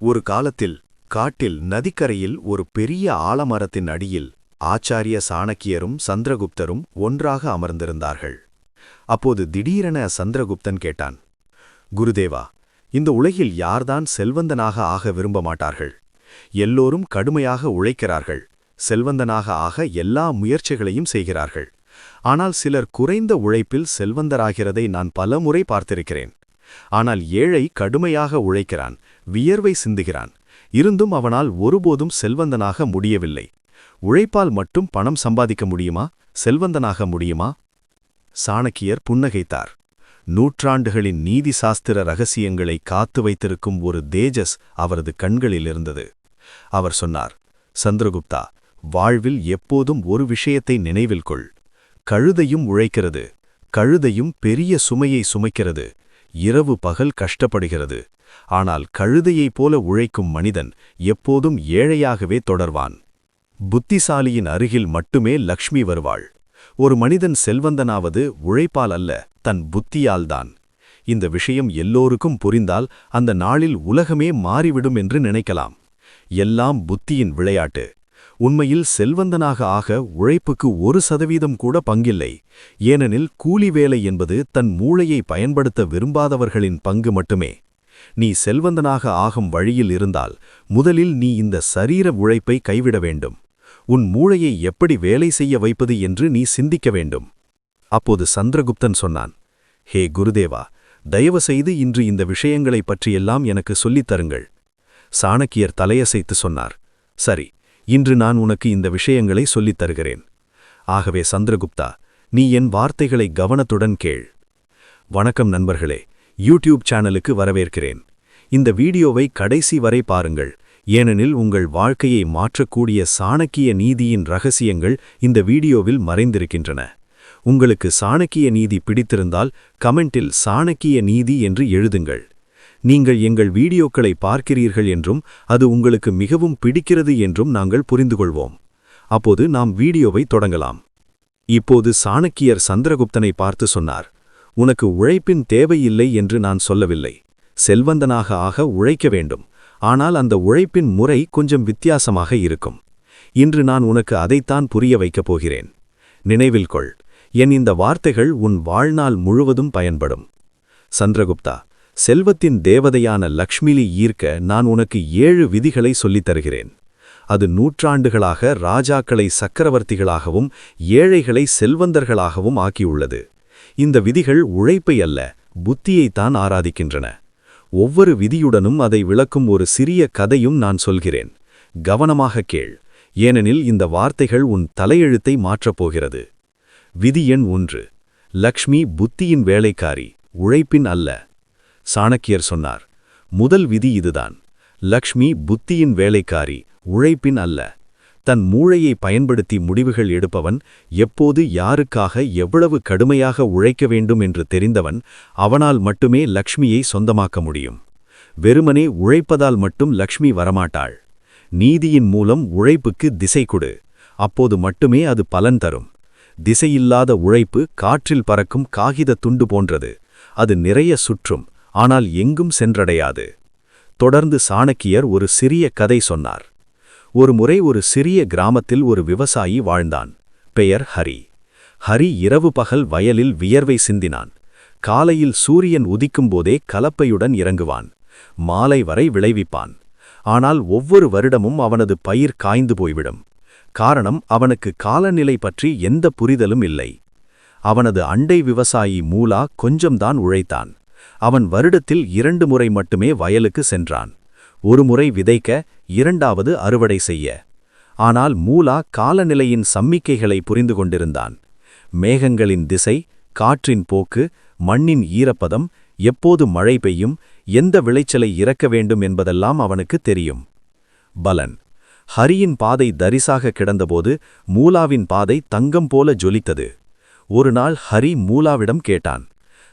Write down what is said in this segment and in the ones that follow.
ஒரு காலத்தில் காட்டில் நதிக்கரையில் ஒரு பெரிய ஆலமரத்தின் அடியில் ஆச்சாரிய சாணக்கியரும் சந்திரகுப்தரும் ஒன்றாக அமர்ந்திருந்தார்கள். அப்போது திடீரென சந்திரகுப்தன் கேட்டான், குருதேவா, இந்த உலகில் யார்தான் செல்வந்தனாக ஆக விரும்ப மாட்டார்கள்? எல்லோரும் கடுமையாக உழைக்கிறார்கள், செல்வந்தனாக ஆக எல்லா முயற்சிகளையும் செய்கிறார்கள். ஆனால் சிலர் குறைந்த உழைப்பில் செல்வந்தராகிறதை நான் பலமுறை பார்த்திருக்கிறேன். ஆனால் ஏழை கடுமையாக உழைக்கிறான், வியர்வை சிந்துகிறான். இருந்தும் அவனால் ஒருபோதும் செல்வந்தனாக முடியவில்லை. உழைப்பால் மட்டும் பணம் சம்பாதிக்க முடியுமா? செல்வந்தனாக முடியுமா? சாணக்கியர் புன்னகைத்தார். நூற்றாண்டுகளின் நீதி சாஸ்திர ரகசியங்களை காத்து வைத்திருக்கும் ஒரு தேஜஸ் அவரது கண்களில் இருந்தது. அவர் சொன்னார், சந்திரகுப்தா, வாழ்வில் எப்போதும் ஒரு விஷயத்தை நினைவில் கொள். கழுதையும் உழைக்கிறது, கழுதையும் பெரிய சுமையை சுமைக்கிறது, இரவு பகல் கஷ்டப்படுகிறது. ஆனால் கழுதையைப் போல உழைக்கும் மனிதன் எப்போதும் ஏழையாகவே தொடர்வான். புத்திசாலியின் அருகில் மட்டுமே லக்ஷ்மி வருவாள். ஒரு மனிதன் செல்வந்தனாவது உழைப்பால் அல்ல, தன் புத்தியால்தான். இந்த விஷயம் எல்லோருக்கும் புரிந்தால் அந்த நாளில் உலகமே மாறிவிடும் என்று நினைக்கலாம். எல்லாம் புத்தியின் விளையாட்டு. உண்மையில் செல்வந்தனாக ஆக உழைப்புக்கு 1% கூட பங்கில்லை. ஏனெனில் கூலி வேலை என்பது தன் மூளையை பயன்படுத்த விரும்பாதவர்களின் பங்கு மட்டுமே. நீ செல்வந்தனாக ஆகும் வழியில் இருந்தால் முதலில் நீ இந்த சரீர உழைப்பை கைவிட வேண்டும். உன் மூளையை எப்படி வேலை செய்ய வைப்பது என்று நீ சிந்திக்க வேண்டும். அப்போது சந்திரகுப்தன் சொன்னான், ஹே குருதேவா, தயவுசெய்து இன்று இந்த விஷயங்களைப் பற்றியெல்லாம் எனக்கு சொல்லித் தருங்கள். சாணக்கியர் தலையசைத்து சொன்னார், சரி, இன்று நான் உனக்கு இந்த விஷயங்களை சொல்லித் தருகிறேன். ஆகவே சந்திரகுப்தா, நீ என் வார்த்தைகளை கவனத்துடன் கேள். வணக்கம் நண்பர்களே, யூடியூப் சேனலுக்கு வரவேற்கிறேன். இந்த வீடியோவை கடைசி வரை பாருங்கள், ஏனெனில் உங்கள் வாழ்க்கையை மாற்றக்கூடிய சாணக்கிய நீதியின் ரகசியங்கள் இந்த வீடியோவில் மறைந்திருக்கின்றன. உங்களுக்கு சாணக்கிய நீதி பிடித்திருந்தால் கமெண்டில் சாணக்கிய நீதி என்று எழுதுங்கள். நீங்கள் எங்கள் வீடியோக்களை பார்க்கிறீர்கள் என்றும் அது உங்களுக்கு மிகவும் பிடிக்கிறது என்றும் நாங்கள் புரிந்துகொள்வோம். அப்போது நாம் வீடியோவை தொடங்கலாம். இப்போது சாணக்கியர் சந்திரகுப்தனை பார்த்து சொன்னார், உனக்கு உழைப்பின் தேவையில்லை என்று நான் சொல்லவில்லை. செல்வந்தனாக ஆக உழைக்க வேண்டும். ஆனால் அந்த உழைப்பின் முறை கொஞ்சம் வித்தியாசமாக இருக்கும். இன்று நான் உனக்கு அதைத்தான் புரிய வைக்கப் போகிறேன். நினைவில் கொள், என் இந்த வார்த்தைகள் உன் வாழ்நாள் முழுவதும் பயன்படும். சந்திரகுப்தா, செல்வத்தின் தேவதையான லக்ஷ்மியை ஈர்க்க நான் உனக்கு 7 விதிகளை சொல்லித் தருகிறேன். அது நூற்றாண்டுகளாக ராஜாக்களை சக்கரவர்த்திகளாகவும் ஏழைகளை செல்வந்தர்களாகவும் ஆக்கியுள்ளது. இந்த விதிகள் உழைப்பை அல்ல, புத்தியைத்தான் ஆராதிக்கின்றன. ஒவ்வொரு விதியுடனும் அதை விளக்கும் ஒரு சிறிய கதையும் நான் சொல்கிறேன். கவனமாக கேள், ஏனெனில் இந்த வார்த்தைகள் உன் தலையெழுத்தை மாற்றப்போகிறது. விதி எண் 1, லக்ஷ்மி புத்தியின் வேலைக்காரி, உழைப்பின் அல்ல. சாணக்கியர் சொன்னார், முதல் விதி இதுதான். லக்ஷ்மி புத்தியின் வேலைக்காரி, உழைப்பின் அல்ல. தன் மூளையை பயன்படுத்தி முடிவுகள் எடுப்பவன், எப்போது யாருக்காக எவ்வளவு கடுமையாக உழைக்க வேண்டும் என்று தெரிந்தவன், அவனால் மட்டுமே லக்ஷ்மியை சொந்தமாக்க முடியும். வெறுமனே உழைப்பதால் மட்டும் லக்ஷ்மி வரமாட்டாள். நீதியின் மூலம் உழைப்புக்கு திசை கொடு, அப்போது மட்டுமே அது பலன் தரும். திசையில்லாத உழைப்பு காற்றில் பறக்கும் காகித துண்டு போன்றது. அது நிறைய சுற்றும், ஆனால் எங்கும் சென்றடையாது. தொடர்ந்து சாணக்கியர் ஒரு சிறிய கதை சொன்னார். ஒருமுறை ஒரு சிறிய கிராமத்தில் ஒரு விவசாயி வாழ்ந்தான். பெயர் ஹரி. ஹரி இரவு பகல் வயலில் வியர்வை சிந்தினான். காலையில் சூரியன் உதிக்கும்போதே கலப்பையுடன் இறங்குவான். மாலை வரை விளைவிப்பான். ஆனால் ஒவ்வொரு வருடமும் அவனது பயிர் காய்ந்து போய்விடும். காரணம், அவனுக்கு காலநிலை பற்றி எந்த புரிதலும் இல்லை. அவனது அண்டை விவசாயி மூலா கொஞ்சம்தான் உழைத்தான். அவன் வருடத்தில் 2 முறை மட்டுமே வயலுக்கு சென்றான். ஒரு முறை விதைக்க, 2வது அறுவடை செய்ய. ஆனால் மூலா காலநிலையின் சம்மிக்கைகளை புரிந்து கொண்டிருந்தான். மேகங்களின் திசை, காற்றின் போக்கு, மண்ணின் ஈரப்பதம், எப்போது மழை பெய்யும், எந்த விளைச்சலை இறக்க வேண்டும் என்பதெல்லாம் அவனுக்கு தெரியும். பலன், ஹரியின் பாதை தரிசாக கிடந்தபோது மூலாவின் பாதை தங்கம் போல ஜொலித்தது. ஒரு நாள் ஹரி மூலாவிடம் கேட்டான்,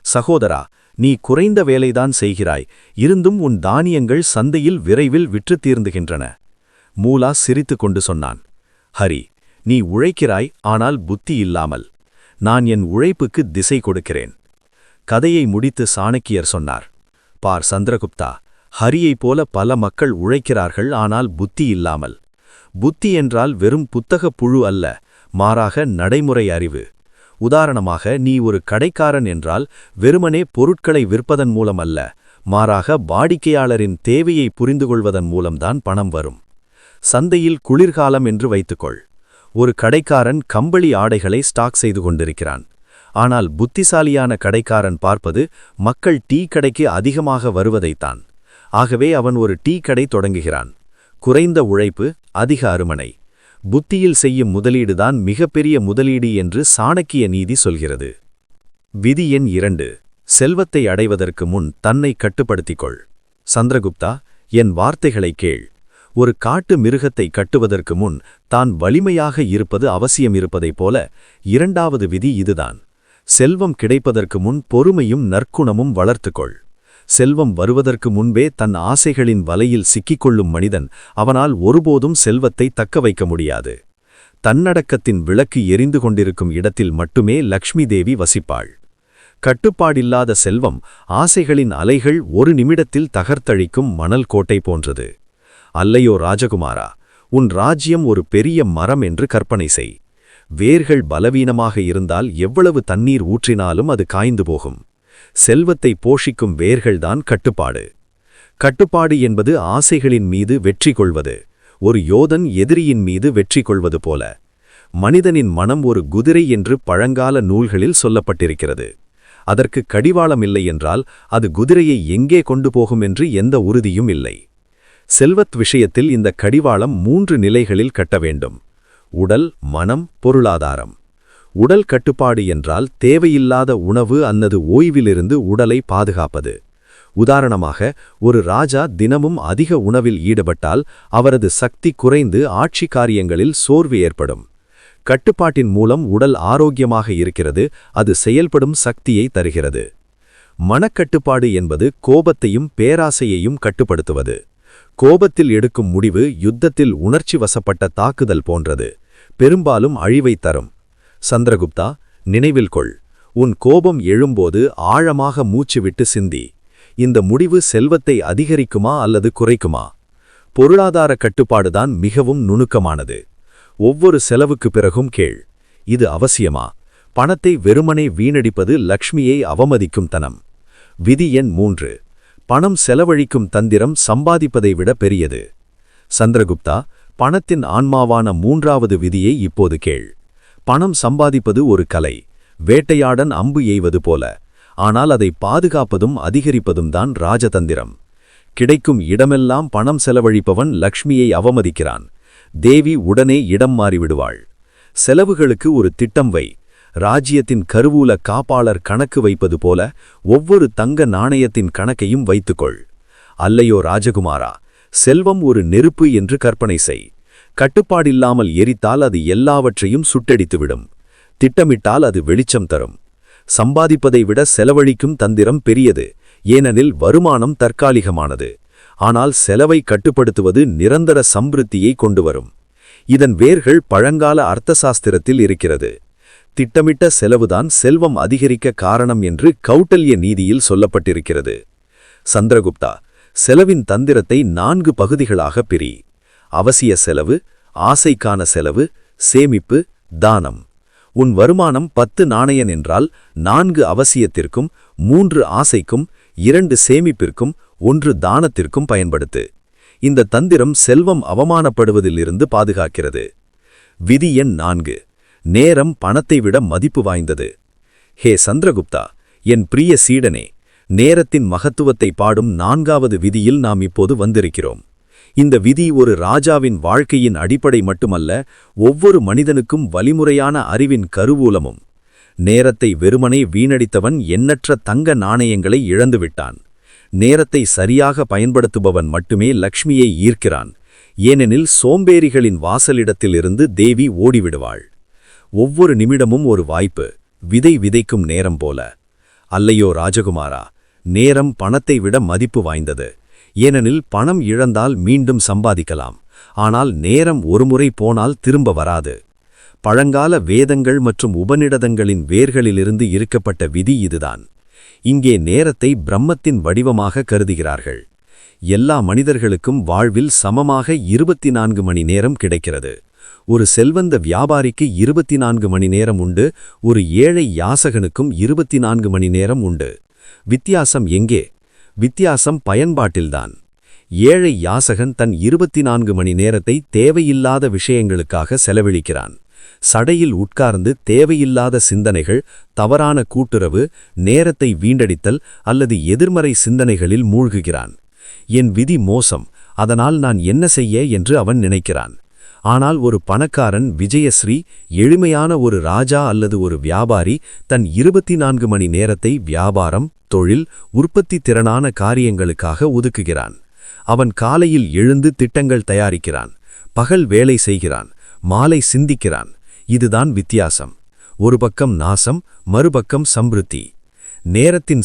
சகோதரா, நீ குறைந்த வேலைதான் செய்கிறாய், இருந்தும் உன் தானியங்கள் சந்தையில் விரைவில் விற்று தீர்ந்துகின்றன. மூலா சிரித்து கொண்டு சொன்னான், ஹரி, நீ உழைக்கிறாய், ஆனால் புத்தி இல்லாமல். நான் என் உழைப்புக்கு திசை கொடுக்கிறேன். கதையை முடித்து சாணக்கியர் சொன்னார், பார் சந்திரகுப்தா, ஹரியைப் போல பல மக்கள் உழைக்கிறார்கள், ஆனால் புத்தி இல்லாமல். புத்தி என்றால் வெறும் புத்தகப் புழு அல்ல, மாறாக நடைமுறை அறிவு. உதாரணமாக, நீ ஒரு கடைக்காரன் என்றால் வெறுமனே பொருட்களை விற்பதன் மூலம் அல்ல, மாறாக வாடிக்கையாளரின் தேவையை புரிந்துகொள்வதன் மூலம்தான் பணம் வரும். சந்தையில் குளிர்காலம் என்று வைத்துக்கொள். ஒரு கடைக்காரன் கம்பளி ஆடைகளை ஸ்டாக் செய்து கொண்டிருக்கிறான். ஆனால் புத்திசாலியான கடைக்காரன் பார்ப்பது மக்கள் டீ கடைக்கு அதிகமாக வருவதைத்தான். ஆகவே அவன் ஒரு டீ கடை தொடங்குகிறான். குறைந்த உழைப்பு, அதிக அருமனை. புத்தியில் செய்யும் முதலீடுதான் மிகப்பெரிய முதலீடு என்று சாணக்கிய நீதி சொல்கிறது. விதி எண் 2. செல்வத்தை அடைவதற்கு முன் தன்னை கட்டுப்படுத்திக்கொள். சந்திரகுப்தா, என் வார்த்தைகளை கேள். ஒரு காட்டு மிருகத்தை கட்டுவதற்கு முன் தான் வலிமையாக இருப்பது அவசியம் இருப்பதைப் போல 2வது விதி இதுதான். செல்வம் கிடைப்பதற்கு முன் பொறுமையும் நற்குணமும் வளர்த்துக்கொள். செல்வம் வருவதற்கு முன்பே தன் ஆசைகளின் வலையில் சிக்கிக்கொள்ளும் மனிதன் அவனால் ஒருபோதும் செல்வத்தை தக்க வைக்க முடியாது. தன்னடக்கத்தின் விளக்கு எரிந்து கொண்டிருக்கும் இடத்தில் மட்டுமே லக்ஷ்மி தேவி வசிப்பாள். கட்டுப்பாடில்லாத செல்வம் ஆசைகளின் அலைகள் ஒரு நிமிடத்தில் தகர்த்தழிக்கும் மணல் கோட்டை போன்றது. அல்லையோ ராஜகுமாரா, உன் ராஜ்யம் ஒரு பெரிய மரம் என்று கற்பனை செய். வேர்கள் பலவீனமாக இருந்தால் எவ்வளவு தண்ணீர் ஊற்றினாலும் அது காய்ந்து போகும். செல்வத்தை போஷிக்கும் வேர்கள்தான் கட்டுப்பாடு. கட்டுப்பாடு என்பது ஆசைகளின் மீது வெற்றி கொள்வது, ஒரு யோதன் எதிரியின் மீது வெற்றி கொள்வது போல. மனிதனின் மனம் ஒரு குதிரை என்று பழங்கால நூல்களில் சொல்லப்பட்டிருக்கிறது. அதற்கு கடிவாளம் இல்லை என்றால் அது குதிரையை எங்கே கொண்டு போகும் என்று எந்த உறுதியும் இல்லை. செல்வத் விஷயத்தில் இந்த கடிவாளம் 3 நிலைகளில் கட்ட வேண்டும்: உடல், மனம், பொருளாதாரம். உடல் கட்டுப்பாடு என்றால் தேவையில்லாத உணவு அல்லது ஓய்விலிருந்து உடலை பாதுகாப்பது. உதாரணமாக, ஒரு ராஜா தினமும் அதிக உணவில் ஈடுபட்டால் அவரது சக்தி குறைந்து ஆட்சி காரியங்களில் சோர்வு ஏற்படும். கட்டுப்பாட்டின் மூலம் உடல் ஆரோக்கியமாக இருக்கிறது, அது செயல்படும் சக்தியை தருகிறது. மனக்கட்டுப்பாடு என்பது கோபத்தையும் பேராசையையும் கட்டுப்படுத்துவது. கோபத்தில் எடுக்கும் முடிவு யுத்தத்தில் உணர்ச்சி வசப்பட்ட தாக்குதல் போன்றது, பெரும்பாலும் அழிவை தரும். சந்திரகுப்தா, நினைவில் கொள், உன் கோபம் எழும்போது ஆழமாக மூச்சு விட்டு சிந்தி. இந்த முடிவு செல்வத்தை அதிகரிக்குமா அல்லது குறைக்குமா? பொருளாதார கட்டுப்பாடுதான் மிகவும் நுணுக்கமானது. ஒவ்வொரு செலவுக்கு பிறகும் கேள், இது அவசியமா? பணத்தை வெறுமனே வீணடிப்பது லக்ஷ்மியை அவமதிக்கும் தனம். விதி எண் 3. பணம் செலவழிக்கும் தந்திரம் சம்பாதிப்பதை விட பெரியது. சந்திரகுப்தா, பணத்தின் ஆன்மாவான 3வது விதியை இப்போது கேள். பணம் சம்பாதிப்பது ஒரு கலை, வேட்டையாடன் அம்பு எய்வது போல. ஆனால் அதை பாதுகாப்பதும் அதிகரிப்பதும் தான் ராஜதந்திரம். கிடைக்கும் இடமெல்லாம் பணம் செலவழிப்பவன் லக்ஷ்மியை அவமதிக்கிறான். தேவி உடனே இடம் மாறிவிடுவாள். செலவுகளுக்கு ஒரு திட்டம் வை. ராஜ்யத்தின் கருவூல காப்பாளர் கணக்கு வைப்பது போல ஒவ்வொரு தங்க நாணயத்தின் கணக்கையும் வைத்துக்கொள். அல்லையோ ராஜகுமாரா, செல்வம் ஒரு நெருப்பு என்று கற்பனை செய். கட்டுப்பாடில்லாமல் எரித்தால் அது எல்லாவற்றையும் சுட்டெடித்துவிடும். திட்டமிட்டால் அது வெளிச்சம் தரும். சம்பாதிப்பதை விட செலவழிக்கும் தந்திரம் பெரியது, ஏனெனில் வருமானம் தற்காலிகமானது. ஆனால் செலவை கட்டுப்படுத்துவது நிரந்தர சம்பிருத்தியை கொண்டுவரும். இதன் வேர்கள் பழங்கால அர்த்தசாஸ்திரத்தில் இருக்கிறது. திட்டமிட்ட செலவுதான் செல்வம் அதிகரிக்க காரணம் என்று கௌட்டல்ய நீதியில் சொல்லப்பட்டிருக்கிறது. சந்திரகுப்தா, செலவின் தந்திரத்தை 4 பகுதிகளாக பிரி. அவசிய செலவு, ஆசைக்கான செலவு, சேமிப்பு, தானம். உன் வருமானம் 10 நாணயன் என்றால் 4 அவசியத்திற்கும், 3 ஆசைக்கும், 2 சேமிப்பிற்கும், 1 தானத்திற்கும் பயன்படுத்து. இந்த தந்திரம் செல்வம் அவமானப்படுவதிலிருந்து பாதுகாக்கிறது. விதி எண் 4. நேரம் பணத்தை விட மதிப்பு வாய்ந்தது. ஹே சந்திரகுப்தா, என் பிரிய சீடனே, நேரத்தின் மகத்துவத்தை பாடும் 4வது விதியில் நாம் இப்போது வந்திருக்கிறோம். இந்த விதி ஒரு ராஜாவின் வாழ்க்கையின் அடிப்படை மட்டுமல்ல, ஒவ்வொரு மனிதனுக்கும் வழிமுறையான அறிவின் கருவூலமும். நேரத்தை வெறுமனே வீணடித்தவன் எண்ணற்ற தங்க நாணயங்களை இழந்துவிட்டான். நேரத்தை சரியாக பயன்படுத்துபவன் மட்டுமே லக்ஷ்மியை ஈர்க்கிறான். ஏனெனில் சோம்பேறிகளின் வாசலிடத்திலிருந்து தேவி ஓடிவிடுவாள். ஒவ்வொரு நிமிடமும் ஒரு வாய்ப்பு, விதை விதைக்கும் நேரம் போல. அல்லையோ ராஜகுமாரா, நேரம் பணத்தை விட மதிப்பு வாய்ந்தது. ஏனெனில் பணம் இழந்தால் மீண்டும் சம்பாதிக்கலாம், ஆனால் நேரம் ஒருமுறை போனால் திரும்ப வராது. பழங்கால வேதங்கள் மற்றும் உபநிடதங்களின் வேர்களிலிருந்து இருக்கப்பட்ட விதி இதுதான். இங்கே நேரத்தை பிரம்மத்தின் வடிவமாக கருதுகிறார்கள். எல்லா மனிதர்களுக்கும் வாழ்வில் சமமாக 24 மணி நேரம் கிடைக்கிறது. ஒரு செல்வந்த வியாபாரிக்கு 24 மணி நேரம் உண்டு, ஒரு ஏழை யாசகனுக்கும் 24 மணி நேரம் உண்டு. வித்தியாசம் எங்கே? வித்தியாசம் பயன்பாட்டில்தான். ஏழை யாசகன் தன் 24 மணி நேரத்தை தேவையில்லாத விஷயங்களுக்காக செலவழிக்கிறான். சடையில் உட்கார்ந்து தேவையில்லாத சிந்தனைகள், தவறான கூட்டுறவு, நேரத்தை வீண்டடித்தல் அல்லது எதிர்மறை சிந்தனைகளில் மூழ்குகிறான். என் விதி மோசம், அதனால் நான் என்ன செய்ய என்று அவன் நினைக்கிறான். ஆனால் ஒரு பணக்காரன் விஜயஸ்ரீ, எளிமையான ஒரு ராஜா அல்லது ஒரு வியாபாரி தன் 24 மணி நேரத்தை வியாபாரம், தொழில், உற்பத்தி திறனான காரியங்களுக்காக ஒதுக்குகிறான். அவன் காலையில் எழுந்து திட்டங்கள் தயாரிக்கிறான், பகல் வேலை செய்கிறான், மாலை சிந்திக்கிறான். இதுதான் வித்தியாசம். ஒரு பக்கம் நாசம், மறுபக்கம் சம்பிருத்தி. நேரத்தின்